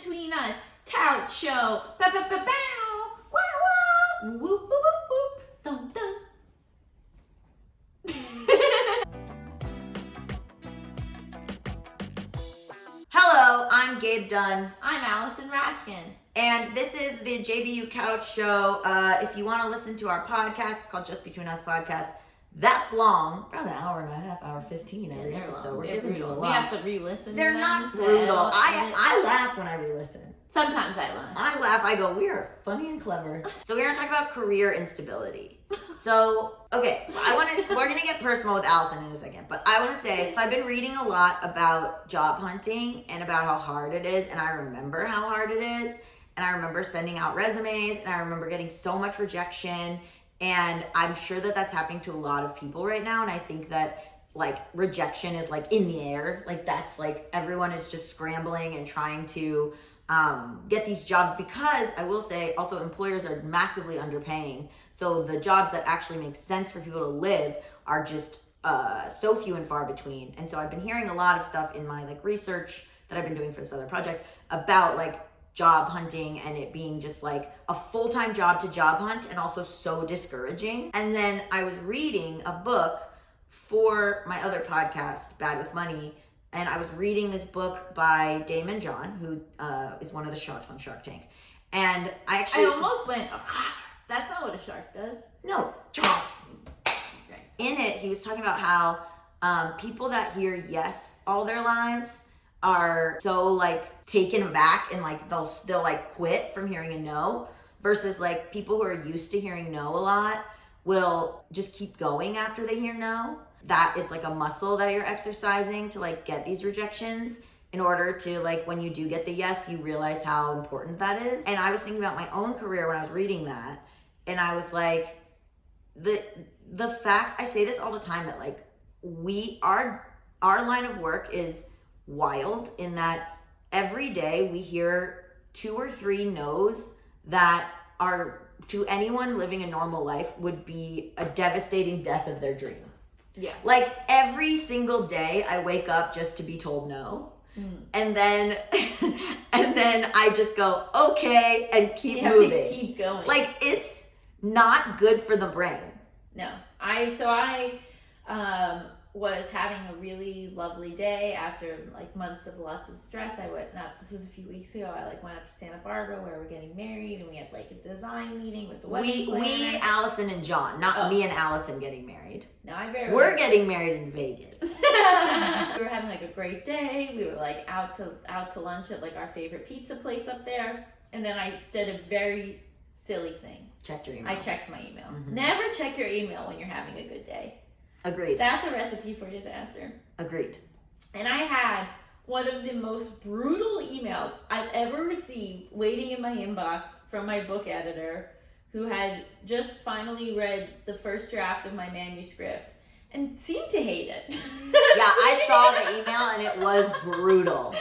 Between Us couch show. Ba-ba-ba-bow. Wow, wow. Whoop, whoop, whoop, whoop. Dum, dum. Hello, I'm Gabe Dunn. I'm Allison Raskin. And this is the JBU Couch Show. If you want to listen to our podcast, it's called Just Between Us Podcast. That's long, about an hour and a half, hour 15 every episode. Long. We're They're giving brutal. you a We lot. have to re-listen. They're not brutal. I laugh when I re-listen. Sometimes I laugh. I laugh. I go, we are funny and clever. So we're gonna talk about career instability. So, okay, we're gonna get personal with Allison in a second, but I want to say I've been reading a lot about job hunting and about how hard it is, and I remember how hard it is, and I remember sending out resumes, and I remember getting so much rejection, and I'm sure that that's happening to a lot of people right now, and I think that like rejection is like in the air, like that's like everyone is just scrambling and trying to get these jobs, because I will say also employers are massively underpaying. So the jobs that actually make sense for people to live are just so few and far between. And so I've been hearing a lot of stuff in my like research that I've been doing for this other project about like job hunting and it being just like a full-time job to job hunt and also so discouraging. And then I was reading a book for my other podcast, Bad with Money, and I was reading this book by Damon John, who is one of the sharks on Shark Tank. And I almost went, that's not what a shark does. No. Okay. In it, he was talking about how people that hear yes all their lives are so like taken aback and like they'll like quit from hearing a no, versus like people who are used to hearing no a lot will just keep going after they hear no. That it's like a muscle that you're exercising to like get these rejections in order to like when you do get the yes, you realize how important that is. And I was thinking about my own career when I was reading that, and I was like, the fact, I say this all the time, that like our line of work is wild in that every day we hear 2 or 3 no's that are, to anyone living a normal life, would be a devastating death of their dream. Yeah. Like every single day I wake up just to be told no. And then I just go, okay, and keep moving. You have to keep going. Like it's not good for the brain. No. I was having a really lovely day after like months of lots of stress. This was a few weeks ago, I like went up to Santa Barbara where we're getting married, and we had like a design meeting with the wedding planner. We, Allison and John, not me and Allison getting married. No, We're getting married in Vegas. We were having like a great day. We were like out to lunch at like our favorite pizza place up there. And then I did a very silly thing. Checked your email. I checked my email. Mm-hmm. Never check your email when you're having a good day. Agreed. That's a recipe for disaster. Agreed. And I had one of the most brutal emails I've ever received waiting in my inbox from my book editor, who had just finally read the first draft of my manuscript and seemed to hate it. Yeah, I saw the email and it was brutal.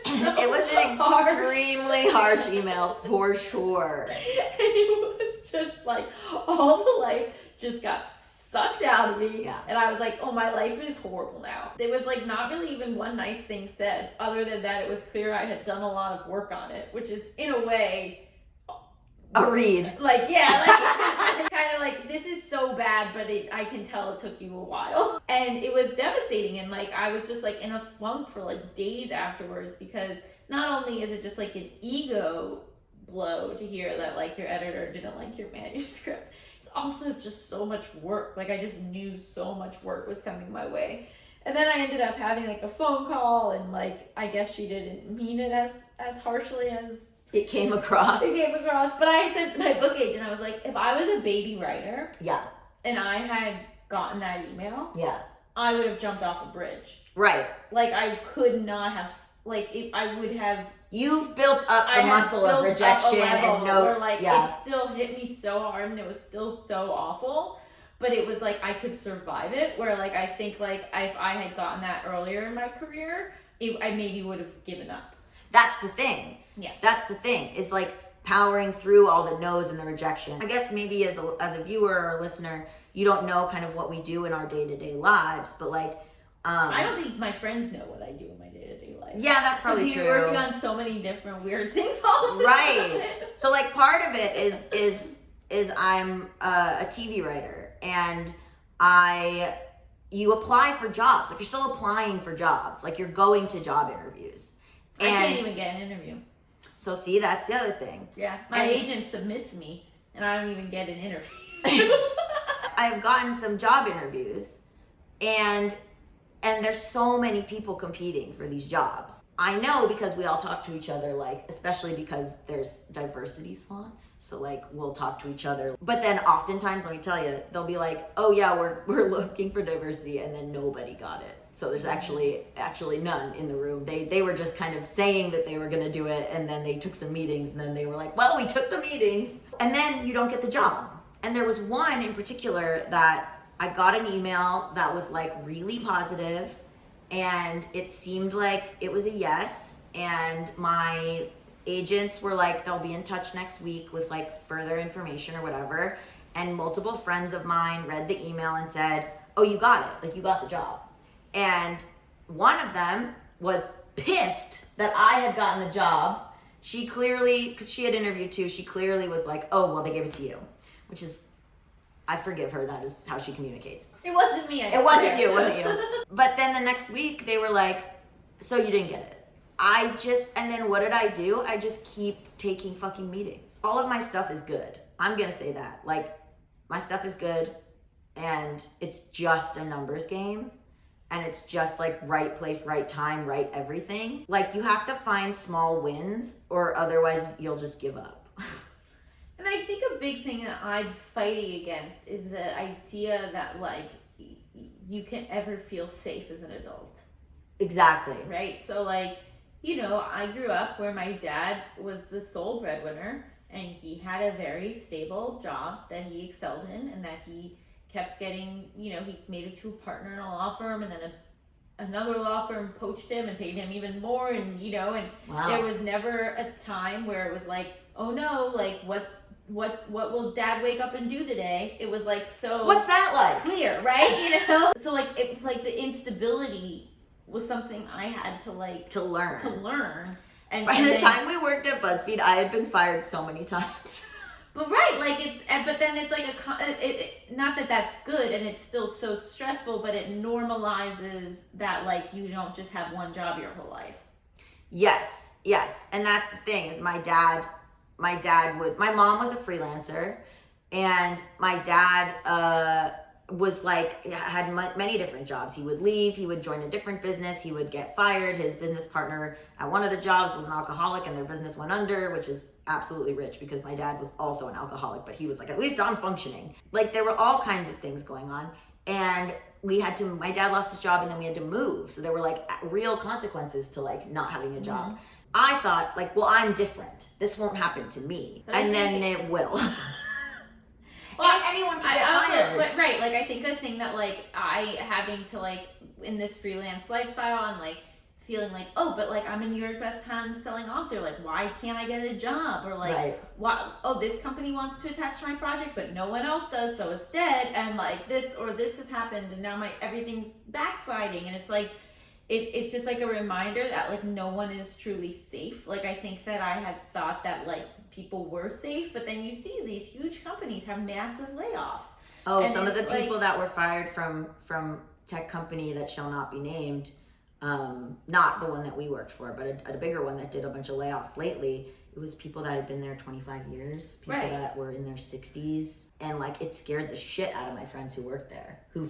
It was an extremely harsh email for sure. And it was just like all the life just got sucked out of me. Yeah. And I was like, oh, my life is horrible now. There was like not really even one nice thing said, other than that it was clear I had done a lot of work on it, which is in a way a read. Like, yeah, like kind of like, this is so bad, but I can tell it took you a while. And it was devastating, and like I was just like in a funk for like days afterwards, because not only is it just like an ego blow to hear that like your editor didn't like your manuscript, it's also just so much work. Like I just knew so much work was coming my way. And then I ended up having like a phone call, and like I guess she didn't mean it as harshly as it came across. But I had said to my book agent, I was like, if I was a baby writer, yeah, and I had gotten that email, yeah, I would have jumped off a bridge. Right. Like I could not have. Like I would have. You've built up the muscle of rejection and notes. Like yeah. It still hit me so hard, and it was still so awful. But it was like I could survive it. Where like I think like if I had gotten that earlier in my career, I maybe would have given up. That's the thing. Yeah. That's the thing, is like powering through all the no's and the rejection. I guess maybe as a viewer or a listener, you don't know kind of what we do in our day-to-day lives, but like I don't think my friends know what I do in my day-to-day life. Yeah, that's probably true. You're working on so many different weird things all the Right. time. So like part of it is I'm a TV writer, and you apply for jobs. Like you're still applying for jobs. Like you're going to job interviews. I can't even get an interview. So see, that's the other thing. Yeah, my agent submits me, and I don't even get an interview. I've gotten some job interviews, and there's so many people competing for these jobs. I know because we all talk to each other, like, especially because there's diversity slots. So like we'll talk to each other. But then oftentimes, let me tell you, they'll be like, oh yeah, we're looking for diversity, and then nobody got it. So there's actually none in the room. They were just kind of saying that they were gonna do it, and then they took some meetings, and then they were like, well, we took the meetings. And then you don't get the job. And there was one in particular that I got an email that was like really positive, and it seemed like it was a yes. And my agents were like, they'll be in touch next week with like further information or whatever. And multiple friends of mine read the email and said, oh, you got it. Like you got the job. And one of them was pissed that I had gotten the job. She clearly, because she had interviewed too, she clearly was like, oh, well, they gave it to you, which is, I forgive her. That is how she communicates. It wasn't me. It wasn't you. But then the next week they were like, so you didn't get it. And then what did I do? I just keep taking fucking meetings. All of my stuff is good. I'm going to say that. Like, my stuff is good, and it's just a numbers game. And it's just like right place, right time, right everything. Like you have to find small wins, or otherwise you'll just give up. And I think a big thing that I'm fighting against is the idea that like you can ever feel safe as an adult. Exactly. Right? So like, you know, I grew up where my dad was the sole breadwinner, and he had a very stable job that he excelled in, and that he kept getting, you know, he made it to a partner in a law firm, and then another law firm poached him and paid him even more, and you know, and wow. There was never a time where it was like, oh no, like what will dad wake up and do today? It was like, so what's that like? Clear, right? You know? So like it was like the instability was something I had to like to learn. And by the time we worked at BuzzFeed, I had been fired so many times. But right, like but then it's like not that that's good, and it's still so stressful, but it normalizes that like you don't just have one job your whole life. Yes, and that's the thing is my mom was a freelancer, and my dad was like had many different jobs. He would leave, he would join a different business, he would get fired. His business partner at one of the jobs was an alcoholic, and their business went under, which is absolutely rich because my dad was also an alcoholic, but he was like, at least I'm functioning. Like there were all kinds of things going on, and my dad lost his job, and then we had to move. So there were like real consequences to like not having a job. Mm-hmm. I thought like, well, I'm different. This won't happen to me. And then it will. Well, anyone can get fired. But right, like I think the thing that like I having to like in this freelance lifestyle and like feeling like, oh, but like I'm a New York Best Times selling author, like why can't I get a job? Or like, why, oh, this company wants to attach to my project, but no one else does, so it's dead. And like this has happened, and now everything's backsliding, and it's like it's just like a reminder that like no one is truly safe. Like I think that I had thought that like people were safe, but then you see these huge companies have massive layoffs. Oh, and some of the people that were fired from tech company that shall not be named, not the one that we worked for, but a bigger one that did a bunch of layoffs lately. It was people that had been there 25 years, people that were in their 60s, and like it scared the shit out of my friends who worked there, who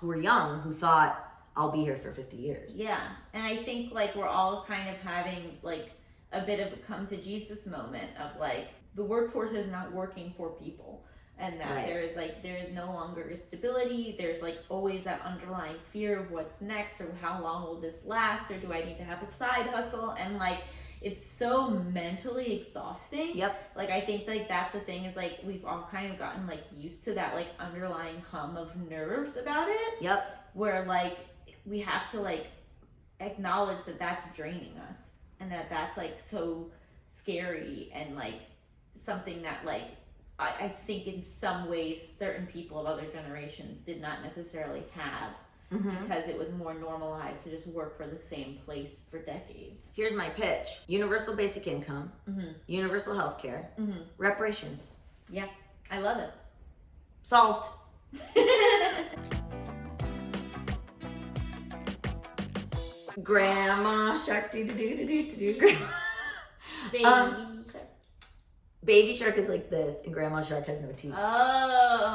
were young, who thought, I'll be here for 50 years. Yeah, and I think like we're all kind of having like a bit of a come to Jesus moment of like the workforce is not working for people, and that there is no longer stability. There's like always that underlying fear of what's next, or how long will this last, or do I need to have a side hustle, and like it's so mentally exhausting. Yep. Like I think like that's the thing is like we've all kind of gotten like used to that like underlying hum of nerves about it. Yep. Where like we have to like acknowledge that that's draining us, and that that's like so scary, and like something that like I think in some ways certain people of other generations did not necessarily have. because it was more normalized to just work for the same place for decades. Here's my pitch: universal basic income, universal health care, reparations. Yeah, I love it. Solved. Grandma shark do do do do do do. Grandma. Baby shark. Baby shark is like this, and grandma shark has no teeth. Oh.